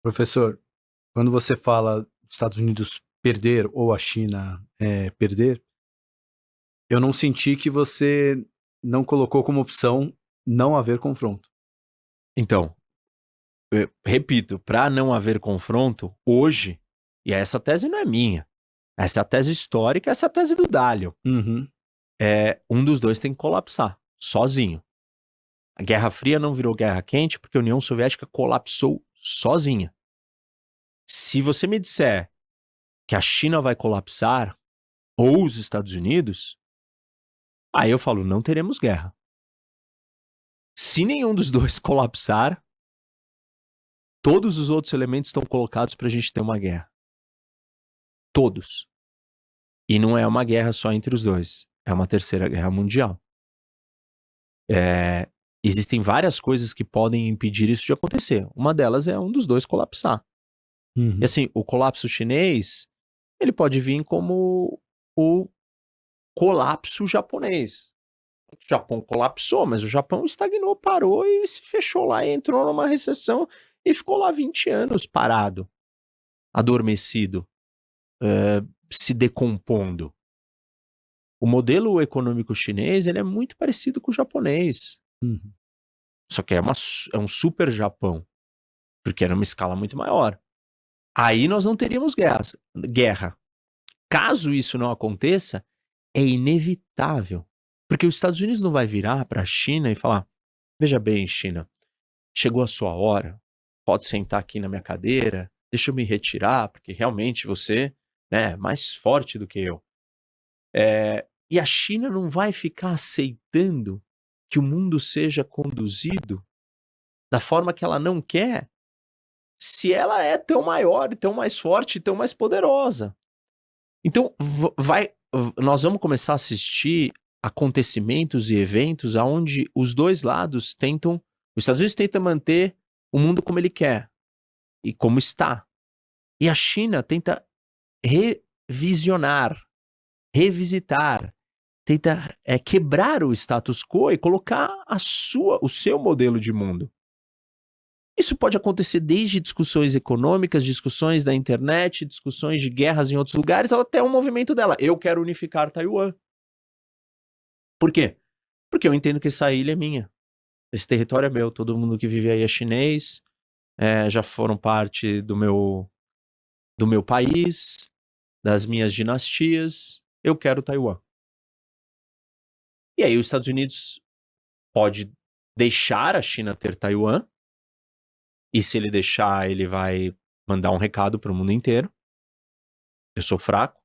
Professor, quando você fala dos Estados Unidos perder ou a China perder, eu não senti que você não colocou como opção não haver confronto. Então, repito, para não haver confronto, hoje, e essa tese não é minha, essa é a tese histórica, essa é a tese do Dalion, Uhum. um dos dois tem que colapsar, sozinho. A Guerra Fria não virou Guerra Quente porque a União Soviética colapsou sozinha. Se você me disser que a China vai colapsar, ou os Estados Unidos, aí eu falo, não teremos guerra. Se nenhum dos dois colapsar, todos os outros elementos estão colocados para a gente ter uma guerra. Todos. E não é uma guerra só entre os dois. É uma terceira guerra mundial. Existem várias coisas que podem impedir isso de acontecer. Uma delas é um dos dois colapsar. Uhum. E assim, o colapso chinês, ele pode vir como o colapso japonês. O Japão colapsou, mas o Japão estagnou, parou e se fechou lá e entrou numa recessão e ficou lá 20 anos parado, adormecido, se decompondo. O modelo econômico chinês, ele é muito parecido com o japonês. Uhum. Só que é um super Japão, porque era uma escala muito maior. Aí nós não teríamos guerra. Caso isso não aconteça, é inevitável. Porque os Estados Unidos não vai virar para a China e falar: veja bem, China, chegou a sua hora, pode sentar aqui na minha cadeira, deixa eu me retirar, porque realmente você é mais forte do que eu. E a China não vai ficar aceitando que o mundo seja conduzido da forma que ela não quer, se ela é tão maior, tão mais forte, tão mais poderosa. Então, nós vamos começar a assistir acontecimentos e eventos onde os dois lados tentam, os Estados Unidos tenta manter o mundo como ele quer e como está. E a China tenta revisionar, revisitar, tenta quebrar o status quo e colocar o seu modelo de mundo. Isso pode acontecer desde discussões econômicas, discussões da internet, discussões de guerras em outros lugares, até um movimento dela. Eu quero unificar Taiwan. Por quê? Porque eu entendo que essa ilha é minha. Esse território é meu. Todo mundo que vive aí é chinês, já foram parte do meu país, das minhas dinastias. Eu quero Taiwan. E aí os Estados Unidos pode deixar a China ter Taiwan, e se ele deixar, ele vai mandar um recado para o mundo inteiro. Eu sou fraco.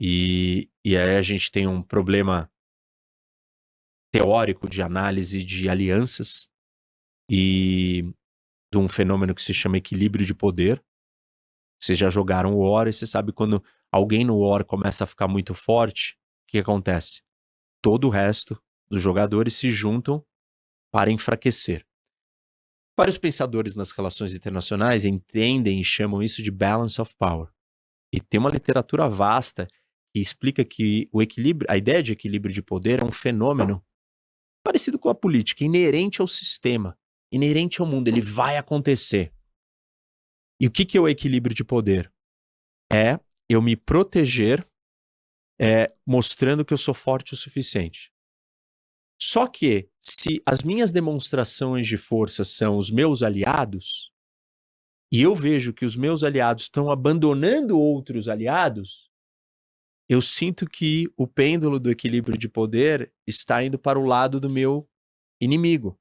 E aí a gente tem um problema teórico de análise de alianças e de um fenômeno que se chama equilíbrio de poder. Vocês já jogaram War e você sabe quando alguém no War começa a ficar muito forte, o que acontece? Todo o resto dos jogadores se juntam para enfraquecer. Vários pensadores nas relações internacionais entendem e chamam isso de balance of power. E tem uma literatura vasta que explica que a ideia de equilíbrio de poder é um fenômeno parecido com a política, inerente ao sistema, inerente ao mundo, ele vai acontecer. E o que é o equilíbrio de poder? É eu me proteger, mostrando que eu sou forte o suficiente. Só que, se as minhas demonstrações de força são os meus aliados, e eu vejo que os meus aliados estão abandonando outros aliados, eu sinto que o pêndulo do equilíbrio de poder está indo para o lado do meu inimigo.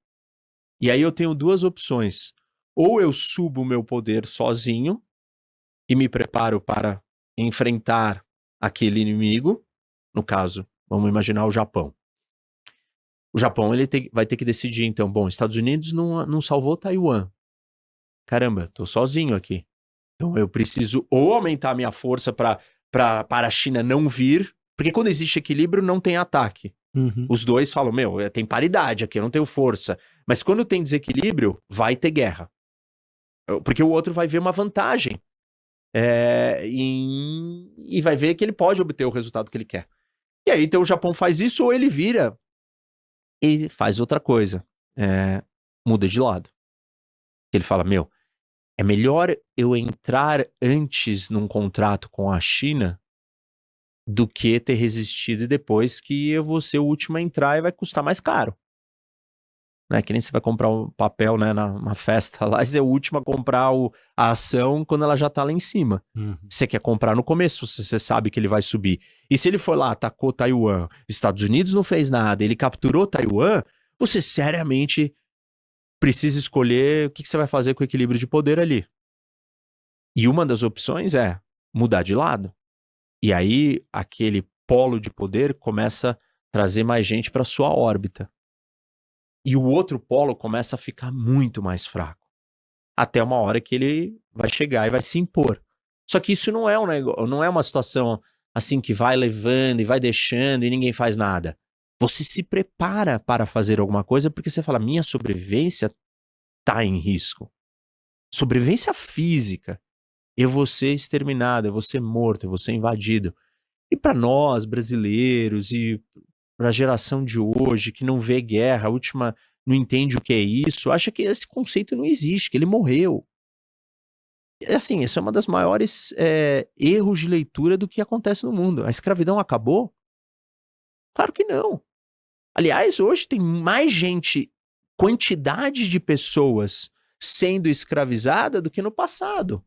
E aí eu tenho duas opções. Ou eu subo o meu poder sozinho e me preparo para enfrentar aquele inimigo. No caso, vamos imaginar o Japão. O Japão vai ter que decidir, então, bom, Estados Unidos não salvou Taiwan. Caramba, tô sozinho aqui. Então eu preciso ou aumentar minha força para a China não vir, porque quando existe equilíbrio não tem ataque. Uhum. Os dois falam, tem paridade aqui, eu não tenho força. Mas quando tem desequilíbrio, vai ter guerra. Porque o outro vai ver uma vantagem. E vai ver que ele pode obter o resultado que ele quer. E aí, então, o Japão faz isso, ou ele vira e faz outra coisa. Muda de lado. Ele fala, É melhor eu entrar antes num contrato com a China do que ter resistido e depois que eu vou ser o último a entrar e vai custar mais caro. Né? Que nem você vai comprar um papel, né, numa festa lá, e você é o último a comprar a ação quando ela já tá lá em cima. Uhum. Você quer comprar no começo, você sabe que ele vai subir. E se ele for lá, atacou Taiwan, Estados Unidos não fez nada, ele capturou Taiwan, você seriamente precisa escolher o que você vai fazer com o equilíbrio de poder ali. E uma das opções é mudar de lado. E aí, aquele polo de poder começa a trazer mais gente para sua órbita. E o outro polo começa a ficar muito mais fraco. Até uma hora que ele vai chegar e vai se impor. Só que isso não é não é uma situação assim que vai levando e vai deixando e ninguém faz nada. Você se prepara para fazer alguma coisa porque você fala: minha sobrevivência está em risco. Sobrevivência física. Eu vou ser exterminado, eu vou ser morto, eu vou ser invadido. E para nós, brasileiros, e para a geração de hoje, que não vê guerra, a última não entende o que é isso, acha que esse conceito não existe, que ele morreu. E, assim, isso é uma das maiores erros de leitura do que acontece no mundo. A escravidão acabou? Claro que não. Aliás, hoje tem mais gente, quantidade de pessoas sendo escravizada do que no passado,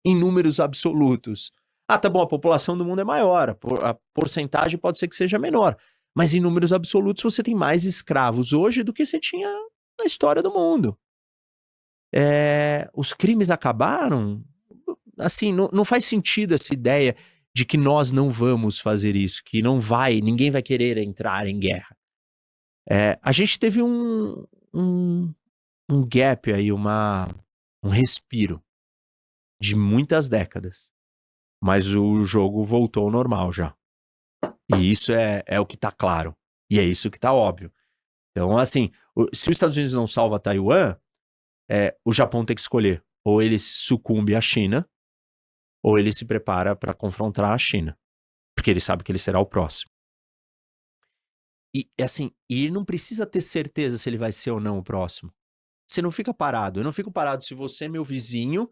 em números absolutos. Ah, tá bom, a população do mundo é maior, a porcentagem pode ser que seja menor, mas em números absolutos você tem mais escravos hoje do que você tinha na história do mundo. Os crimes acabaram? Assim, não faz sentido essa ideia de que nós não vamos fazer isso, que ninguém vai querer entrar em guerra. A gente teve um, um gap aí, um respiro de muitas décadas. Mas o jogo voltou ao normal já. E isso é o que tá claro. E é isso que tá óbvio. Então, assim, se os Estados Unidos não salva Taiwan, o Japão tem que escolher. Ou ele sucumbe à China, ou ele se prepara para confrontar a China. Porque ele sabe que ele será o próximo. E, assim, ele não precisa ter certeza se ele vai ser ou não o próximo. Você não fica parado. Eu não fico parado se você é meu vizinho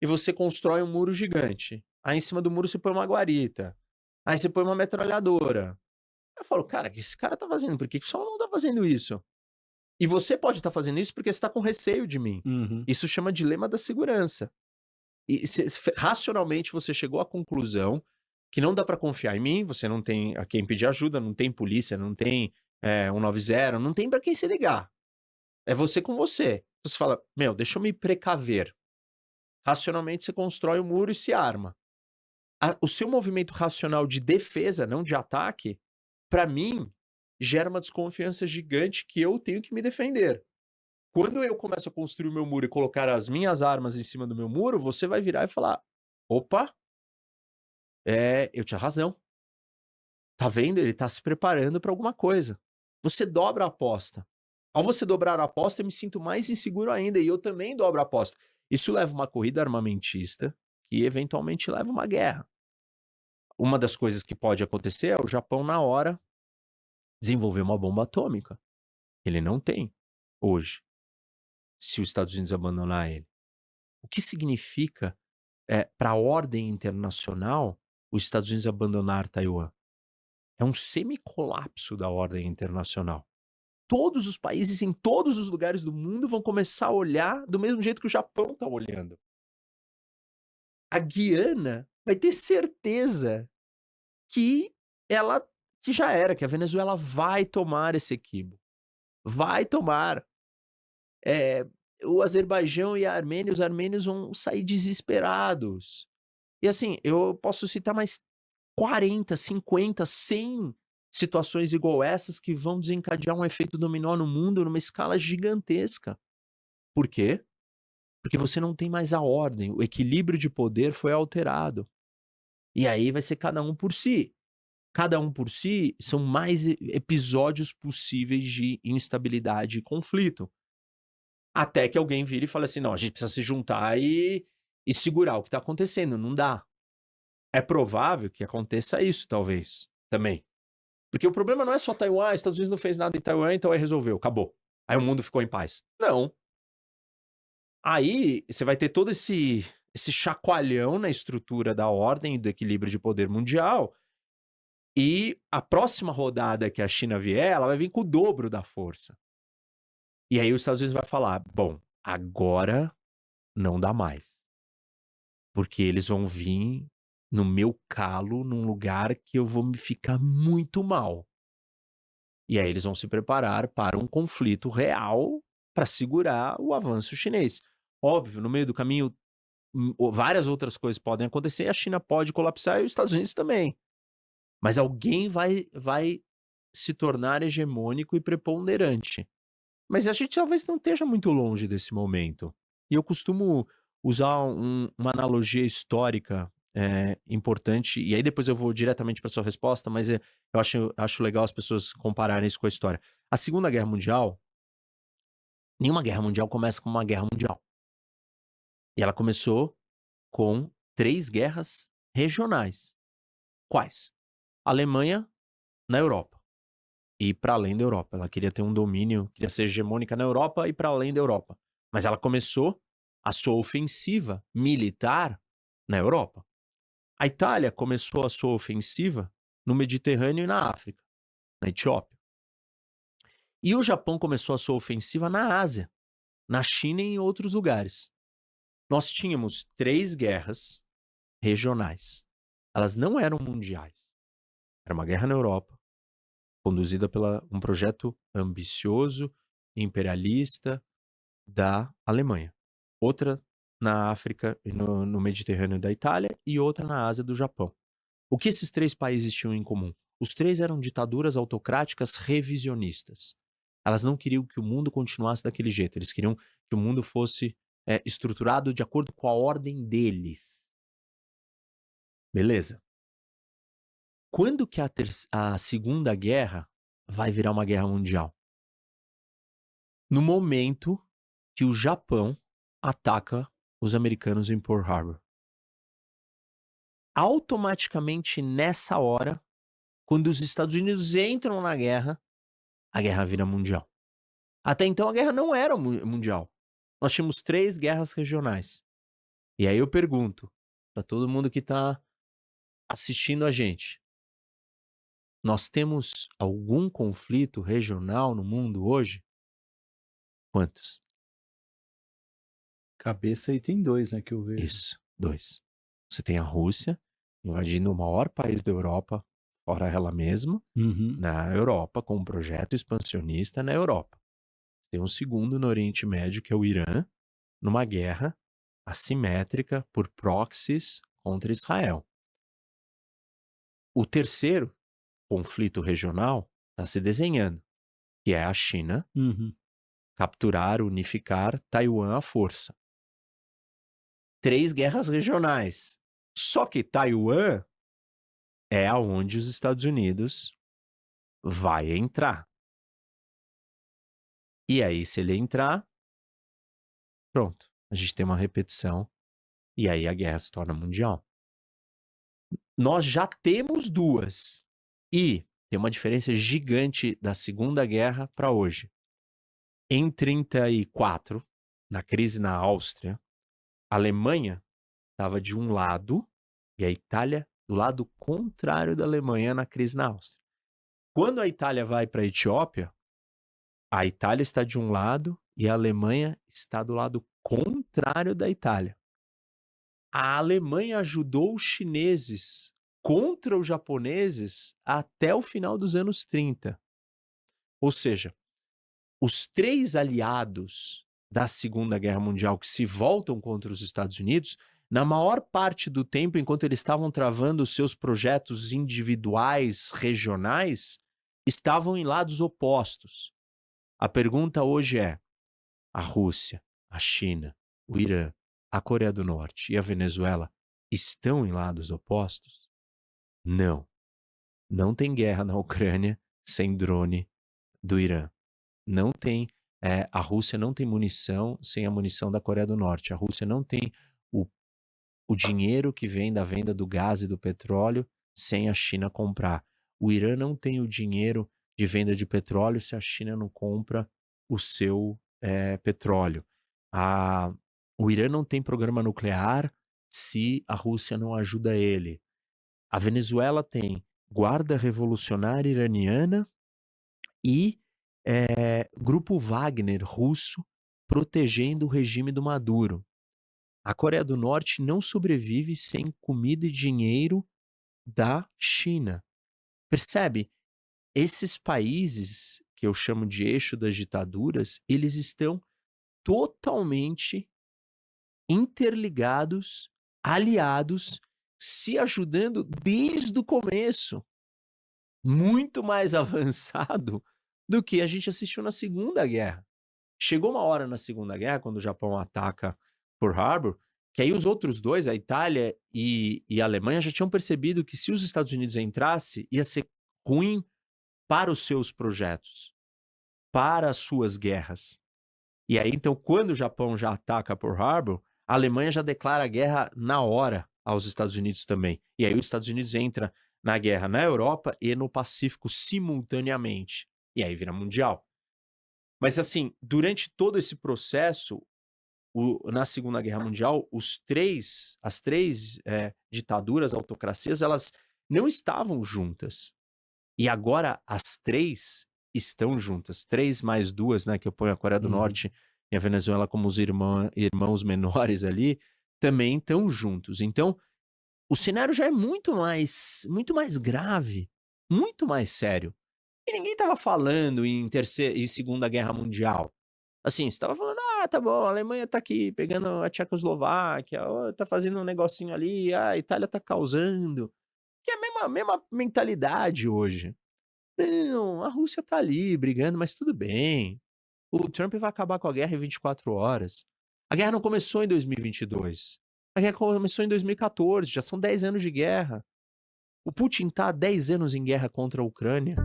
e você constrói um muro gigante. Aí em cima do muro você põe uma guarita. Aí você põe uma metralhadora. Eu falo: cara, o que esse cara tá fazendo? Por que o Saulo não tá fazendo isso? E você pode estar fazendo isso porque você tá com receio de mim. Uhum. Isso chama dilema da segurança. E racionalmente você chegou à conclusão que não dá pra confiar em mim, você não tem a quem pedir ajuda, não tem polícia, não tem 190, não tem pra quem se ligar. É você com você. Você fala: meu, deixa eu me precaver. Racionalmente você constrói o muro e se arma. O seu movimento racional de defesa, não de ataque, pra mim, gera uma desconfiança gigante que eu tenho que me defender. Quando eu começo a construir o meu muro e colocar as minhas armas em cima do meu muro, você vai virar e falar: opa, eu tinha razão. Tá vendo? Ele tá se preparando pra alguma coisa. Você dobra a aposta. Ao você dobrar a aposta, eu me sinto mais inseguro ainda e eu também dobro a aposta. Isso leva a uma corrida armamentista que eventualmente leva a uma guerra. Uma das coisas que pode acontecer é o Japão, na hora, desenvolver uma bomba atômica. Ele não tem hoje, se os Estados Unidos abandonar ele. O que significa, para a ordem internacional, os Estados Unidos abandonar Taiwan? É um semi-colapso da ordem internacional. Todos os países em todos os lugares do mundo vão começar a olhar do mesmo jeito que o Japão está olhando. A Guiana vai ter certeza que que já era, que a Venezuela vai tomar esse equívoco. Vai tomar. O Azerbaijão e a Armênia, os armênios vão sair desesperados. E assim, eu posso citar mais 40, 50, 100 situações igual essas que vão desencadear um efeito dominó no mundo numa escala gigantesca. Por quê? Porque você não tem mais a ordem, o equilíbrio de poder foi alterado. E aí vai ser cada um por si. Cada um por si são mais episódios possíveis de instabilidade e conflito. Até que alguém vira e fala assim: não, a gente precisa se juntar e segurar o que tá acontecendo. Não dá. É provável que aconteça isso, talvez, também. Porque o problema não é só Taiwan, Estados Unidos não fez nada em Taiwan, então aí resolveu, acabou. Aí o mundo ficou em paz. Não. Aí você vai ter todo esse chacoalhão na estrutura da ordem e do equilíbrio de poder mundial, e a próxima rodada que a China vier, ela vai vir com o dobro da força. E aí os Estados Unidos vai falar: bom, agora não dá mais. Porque eles vão vir no meu calo, num lugar que eu vou me ficar muito mal. E aí eles vão se preparar para um conflito real para segurar o avanço chinês. Óbvio, no meio do caminho, várias outras coisas podem acontecer, a China pode colapsar e os Estados Unidos também. Mas alguém vai se tornar hegemônico e preponderante. Mas a gente talvez não esteja muito longe desse momento. E eu costumo usar uma analogia histórica importante, e aí depois eu vou diretamente para sua resposta, mas eu acho legal as pessoas compararem isso com a história. A Segunda Guerra Mundial, nenhuma guerra mundial começa com uma guerra mundial. E ela começou com 3 guerras regionais. Quais? A Alemanha na Europa. E para além da Europa. Ela queria ter um domínio, queria ser hegemônica na Europa e para além da Europa. Mas ela começou a sua ofensiva militar na Europa. A Itália começou a sua ofensiva no Mediterrâneo e na África, na Etiópia. E o Japão começou a sua ofensiva na Ásia, na China e em outros lugares. Nós tínhamos 3 guerras regionais. Elas não eram mundiais. Era uma guerra na Europa, conduzida por um projeto ambicioso, imperialista da Alemanha. Outra na África e no Mediterrâneo da Itália e outra na Ásia do Japão. O que esses 3 países tinham em comum? Os 3 eram ditaduras autocráticas revisionistas. Elas não queriam que o mundo continuasse daquele jeito, eles queriam que o mundo fosse estruturado de acordo com a ordem deles. Beleza. Quando que a Segunda Guerra vai virar uma guerra mundial? No momento que o Japão ataca os americanos em Pearl Harbor. Automaticamente nessa hora, quando os Estados Unidos entram na guerra, a guerra vira mundial. Até então a guerra não era mundial. Nós tínhamos 3 guerras regionais. E aí eu pergunto para todo mundo que está assistindo a gente: nós temos algum conflito regional no mundo hoje? Quantos? Cabeça aí tem 2, né, que eu vejo. Isso, 2. Você tem a Rússia invadindo o maior país da Europa, fora ela mesma, na Europa, com um projeto expansionista na Europa. Você tem um segundo no Oriente Médio, que é o Irã, numa guerra assimétrica por proxies contra Israel. O terceiro conflito regional está se desenhando, que é a China capturar, unificar Taiwan à força. 3 guerras regionais. Só que Taiwan é aonde os Estados Unidos vai entrar. E aí, se ele entrar, pronto. A gente tem uma repetição e aí a guerra se torna mundial. Nós já temos 2. E tem uma diferença gigante da Segunda Guerra para hoje. Em 1934, na crise na Áustria, a Alemanha estava de um lado e a Itália do lado contrário da Alemanha na crise na Áustria. Quando a Itália vai para a Etiópia, a Itália está de um lado e a Alemanha está do lado contrário da Itália. A Alemanha ajudou os chineses contra os japoneses até o final dos anos 30. Ou seja, os 3 aliados da Segunda Guerra Mundial que se voltam contra os Estados Unidos, na maior parte do tempo, enquanto eles estavam travando os seus projetos individuais, regionais, estavam em lados opostos. A pergunta hoje é: a Rússia, a China, o Irã, a Coreia do Norte e a Venezuela estão em lados opostos? Não. Não tem guerra na Ucrânia sem drone do Irã. Não tem, a Rússia não tem munição sem a munição da Coreia do Norte. A Rússia não tem o dinheiro que vem da venda do gás e do petróleo sem a China comprar. O Irã não tem o dinheiro de venda de petróleo se a China não compra o seu petróleo. O Irã não tem programa nuclear se a Rússia não ajuda ele. A Venezuela tem Guarda Revolucionária Iraniana e Grupo Wagner russo protegendo o regime do Maduro. A Coreia do Norte não sobrevive sem comida e dinheiro da China. Percebe? Esses países, que eu chamo de eixo das ditaduras, eles estão totalmente interligados, aliados, se ajudando desde o começo. Muito mais avançado do que a gente assistiu na Segunda Guerra. Chegou uma hora na Segunda Guerra, quando o Japão ataca Pearl Harbor, que aí os outros dois, a Itália e a Alemanha, já tinham percebido que se os Estados Unidos entrasse, ia ser ruim para os seus projetos, para as suas guerras. E aí, então, quando o Japão já ataca Pearl Harbor, a Alemanha já declara guerra na hora aos Estados Unidos também. E aí os Estados Unidos entra na guerra na Europa e no Pacífico simultaneamente. E aí vira mundial. Mas assim, durante todo esse processo, na Segunda Guerra Mundial, as três ditaduras, autocracias, elas não estavam juntas. E agora as três estão juntas. 3 mais 2, né, que eu ponho a Coreia do Norte e a Venezuela como os irmãos menores ali, também estão juntos. Então, o cenário já é muito mais grave, muito mais sério. E ninguém estava falando em Segunda Guerra Mundial. Assim, você estava falando, tá bom, a Alemanha tá aqui pegando a Tchecoslováquia, tá fazendo um negocinho ali, a Itália tá causando. Que é a mesma mentalidade hoje. Não, a Rússia tá ali brigando, mas tudo bem. O Trump vai acabar com a guerra em 24 horas. A guerra não começou em 2022. A guerra começou em 2014, já são 10 anos de guerra. O Putin tá há 10 anos em guerra contra a Ucrânia.